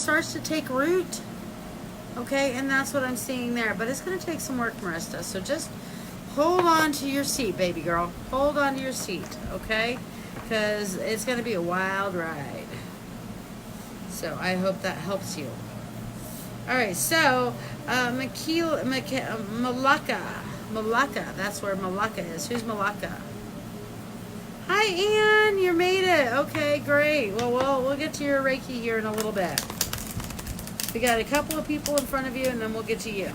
starts to take root. Okay, and that's what I'm seeing there. But it's going to take some work, Marista. So just hold on to your seat, baby girl. Hold on to your seat, okay? Because it's going to be a wild ride. So I hope that helps you. All right, so Malacca. Malacca, that's where Malacca is. Who's Malacca? Hi, Ann, you made it. Okay, great. Well, we'll get to your Reiki here in a little bit. We got a couple of people in front of you, and then we'll get to you.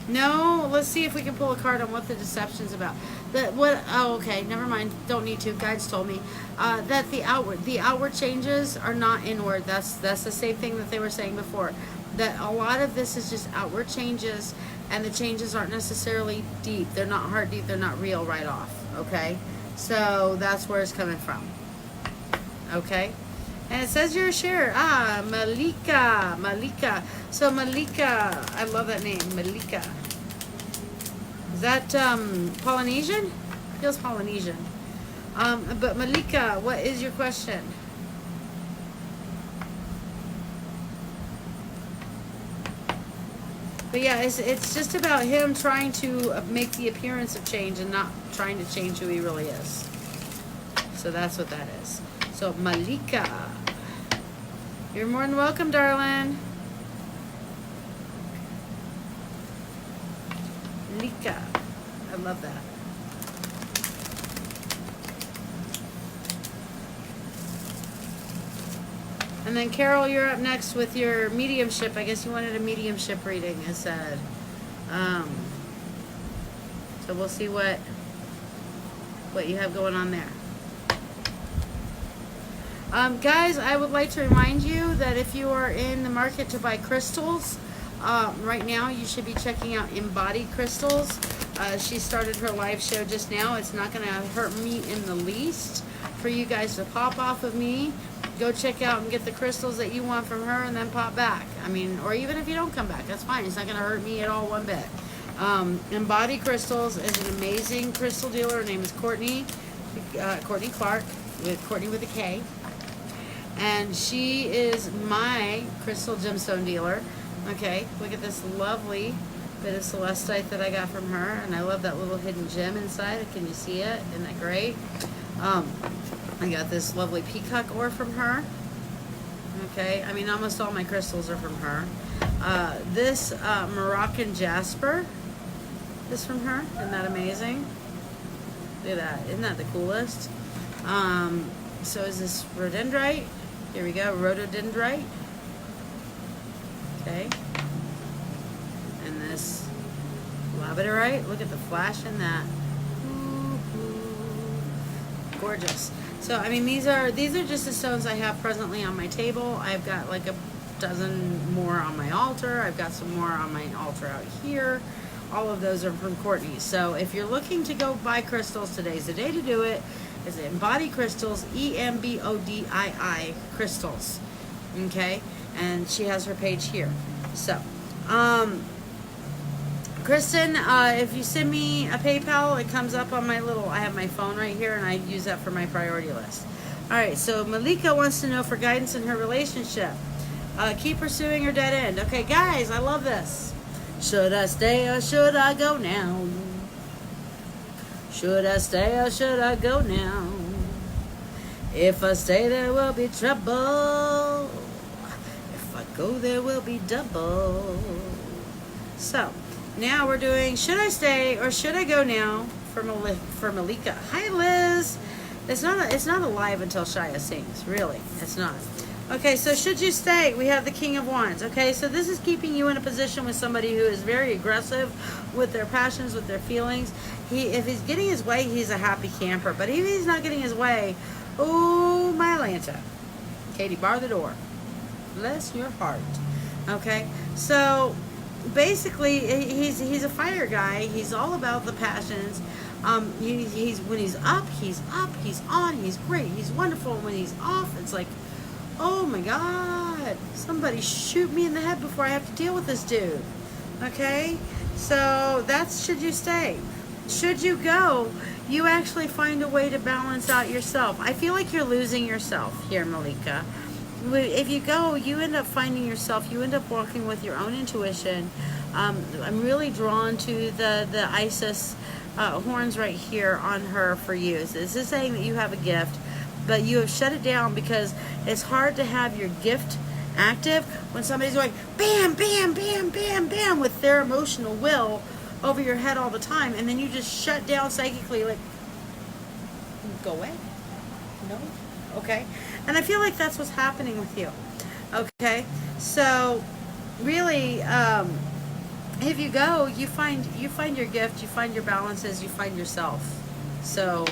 No, let's see if we can pull a card on what the deception's about. Oh, okay, never mind. Don't need to. Guides told me that the outward changes are not inward. That's the same thing that they were saying before. That a lot of this is just outward changes, and the changes aren't necessarily deep. They're not heart deep. They're not real right off. Okay, so that's where it's coming from. Okay. And it says you're a sharer. Malika. Malika. So Malika, I love that name, Malika. Is that Polynesian? Feels Polynesian. But Malika, what is your question? But yeah, it's just about him trying to make the appearance of change and not trying to change who he really is. So that's what that is. So Malika, you're more than welcome, darling. Malika, I love that. And then Carol, you're up next with your mediumship. I guess you wanted a mediumship reading, it said. So we'll see what you have going on there. Guys, I would like to remind you that if you are in the market to buy crystals, right now you should be checking out Embodied Crystals. She started her live show just now. It's not going to hurt me in the least for you guys to pop off of me. Go check out and get the crystals that you want from her and then pop back. I mean, or even if you don't come back, that's fine. It's not going to hurt me at all one bit. Embodied Crystals is an amazing crystal dealer. Her name is Courtney Clark, with Courtney with a K. And she is my crystal gemstone dealer. Okay, look at this lovely bit of celestite that I got from her. And I love that little hidden gem inside. Can you see it? Isn't that great? I got this lovely peacock ore from her. Okay, I mean, almost all my crystals are from her. This Moroccan jasper is from her. Isn't that amazing? Look at that. Isn't that the coolest? So is this rhododendrite? Here we go, rhododendrite. Okay. And this labradorite. Look at the flash in that. Gorgeous. So I mean, these are just the stones I have presently on my table. I've got like a dozen more on my altar. I've got some more on my altar out here. All of those are from Courtney. So if you're looking to go buy crystals, today's the day to do it. It's Embodied Crystals, EMBODII Crystals. Okay, and she has her page here. So, Kristen, if you send me a PayPal, it comes up on my little, I have my phone right here, and I use that for my priority list. All right, so Malika wants to know for guidance in her relationship. Keep pursuing her dead end. Okay, guys, I love this. Should I stay or should I go now? Should I stay or should I go now? If I stay, there will be trouble. If I go, there will be double. So, now we're doing should I stay or should I go now for Malika. Hi, Liz. It's not alive until Shiya sings. Really, it's not. Okay, so should you stay? We have the King of Wands. Okay, so this is keeping you in a position with somebody who is very aggressive with their passions, with their feelings. If he's getting his way, he's a happy camper. But if he's not getting his way, oh, my Atlanta. Katie, bar the door. Bless your heart. Okay, so basically, he's a fire guy. He's all about the passions. He's when he's up, he's on, he's great, he's wonderful. When he's off, it's like, oh my God, somebody shoot me in the head before I have to deal with this dude. Okay, so that's should you stay. Should you go, you actually find a way to balance out yourself. I feel like you're losing yourself here, Malika. if you go, you end up finding yourself, you end up walking with your own intuition. I'm really drawn to the Isis horns right here on her for you. So this is saying that you have a gift, but you have shut it down because it's hard to have your gift active when somebody's going bam, bam, bam, bam, bam with their emotional will over your head all the time, and then you just shut down psychically, like, go away. No. Okay. And I feel like that's what's happening with you. Okay. So really, if you go, you find your gift, you find your balances, you find yourself. So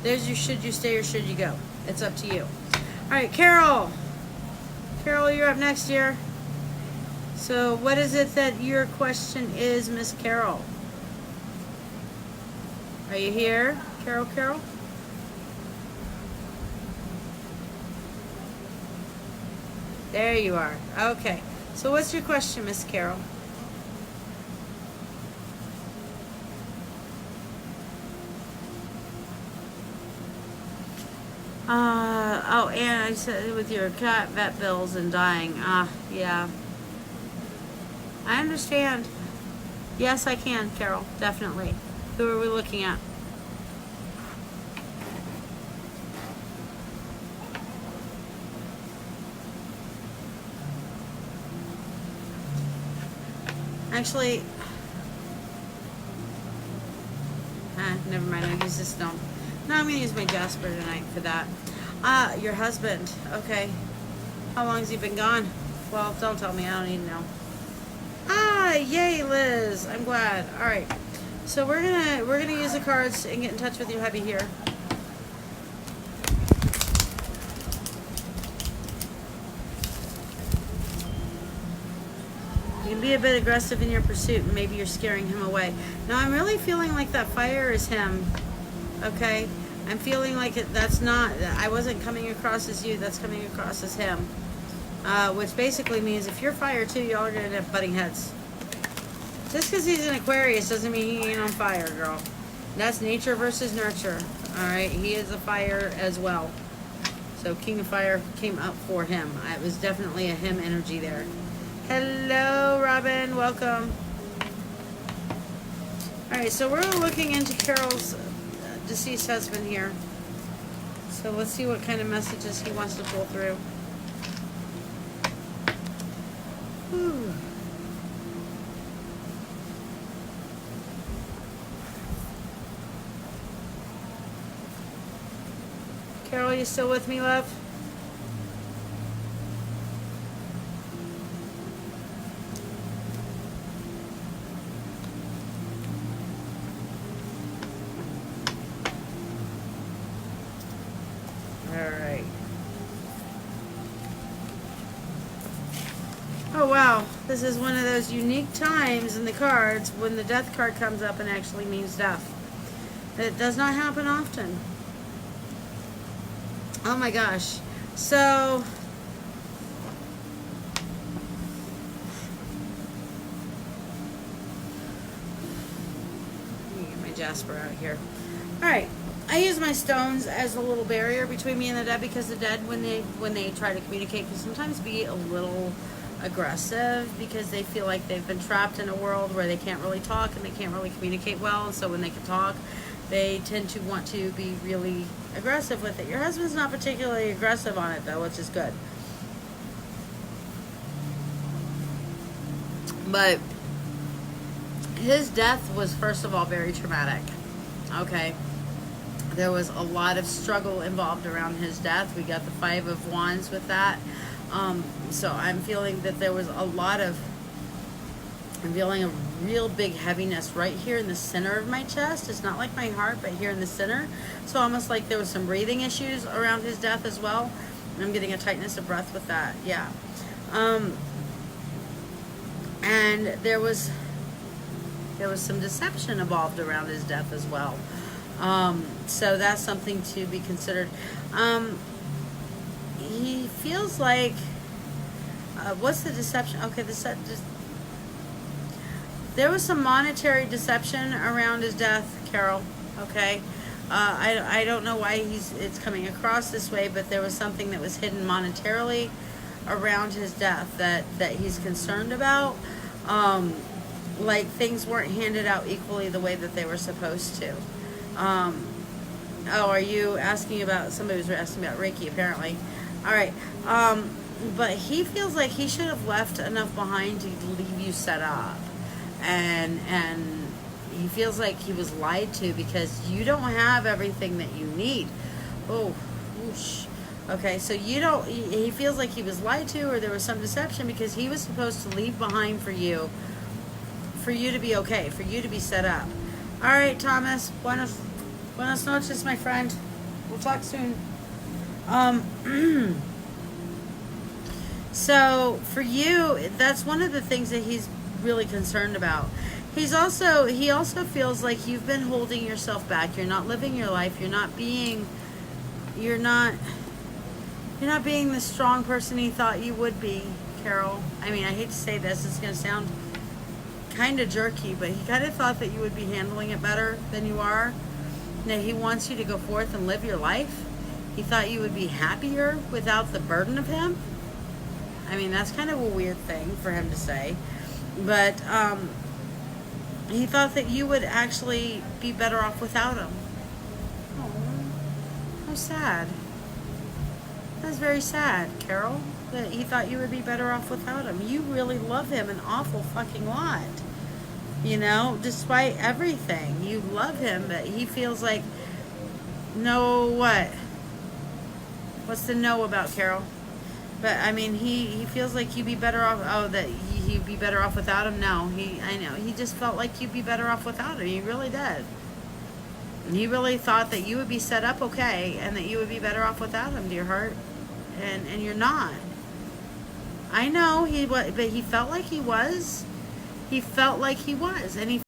there's your should you stay or should you go. It's up to you. All right, Carol. Carol, you're up next, dear. So what is it that your question is, Miss Carol? Are you here, Carol? Carol? There you are. Okay. So what's your question, Miss Carol? Oh, and I said with your cat vet bills and dying. Yeah. I understand. Yes, I can, Carol. Definitely. Who are we looking at? Actually, never mind. I'll use this stone. No, I'm going to use my Jasper tonight for that. Your husband. Okay. How long has he been gone? Well, don't tell me. I don't need to know. Yay, Liz. I'm glad. All right. So we're gonna use the cards and get in touch with your hubby here. You can be a bit aggressive in your pursuit, and maybe you're scaring him away. Now I'm really feeling like that fire is him. Okay, I'm feeling like that's not. I wasn't coming across as you. That's coming across as him. Which basically means if you're fire too, y'all are gonna end up butting heads. Just because he's an Aquarius doesn't mean he ain't on fire, girl. That's nature versus nurture. All right, he is a fire as well. So King of Fire came up for him. It was definitely a him energy there. Hello, Robin. Welcome. All right, so we're looking into Carol's deceased husband here. So let's see what kind of messages he wants to pull through. Whew. Carol, you still with me, love? Alright. Oh wow, this is one of those unique times in the cards when the death card comes up and actually means death. It does not happen often. Oh my gosh. So let me get my Jasper out here. Alright. I use my stones as a little barrier between me and the dead, because the dead, when they try to communicate, can sometimes be a little aggressive because they feel like they've been trapped in a world where they can't really talk and they can't really communicate well, and so when they can talk, they tend to want to be really aggressive with it. Your husband's not particularly aggressive on it though, which is good. But his death was, first of all, very traumatic. Okay. There was a lot of struggle involved around his death. We got the 5 of Wands with that. So I'm feeling that there was a lot of, I'm feeling a real big heaviness right here in the center of my chest. It's not like my heart, but here in the center. So almost like there was some breathing issues around his death as well. I'm getting a tightness of breath with that. Yeah. And there was some deception involved around his death as well. So that's something to be considered. He feels like, what's the deception? Okay, there was some monetary deception around his death, Carol. Okay, I don't know why it's coming across this way, but there was something that was hidden monetarily around his death that he's concerned about. Like things weren't handed out equally the way that they were supposed to. Oh, are you asking about, somebody was asking about Reiki apparently. All right. But he feels like he should have left enough behind to leave you set up. And he feels like he was lied to because you don't have everything that you need. Oh, whoosh. Okay, so you don't, he feels like he was lied to, or there was some deception, because he was supposed to leave behind for you to be okay, for you to be set up. All right, Thomas, buenas noches, my friend. We'll talk soon. So for you, that's one of the things that he's really concerned about. He also feels like you've been holding yourself back. You're not living your life. You're not being the strong person he thought you would be, Carol. I mean, I hate to say this. It's going to sound kind of jerky, but he kind of thought that you would be handling it better than you are. That he wants you to go forth and live your life. He thought you would be happier without the burden of him. I mean, that's kind of a weird thing for him to say. But he thought that you would actually be better off without him. Oh, how sad. That's very sad, Carol, that he thought you would be better off without him. You really love him an awful fucking lot. You know, despite everything, you love him, but he feels like, no, what? What's the no about, Carol? But I mean, he feels like you'd be better off. Oh, that he'd be better off without him. No, I know. He just felt like you'd be better off without him. He really did. And he really thought that you would be set up okay, and that you would be better off without him, dear heart. And you're not. I know but he felt like he was. He felt like he was, and he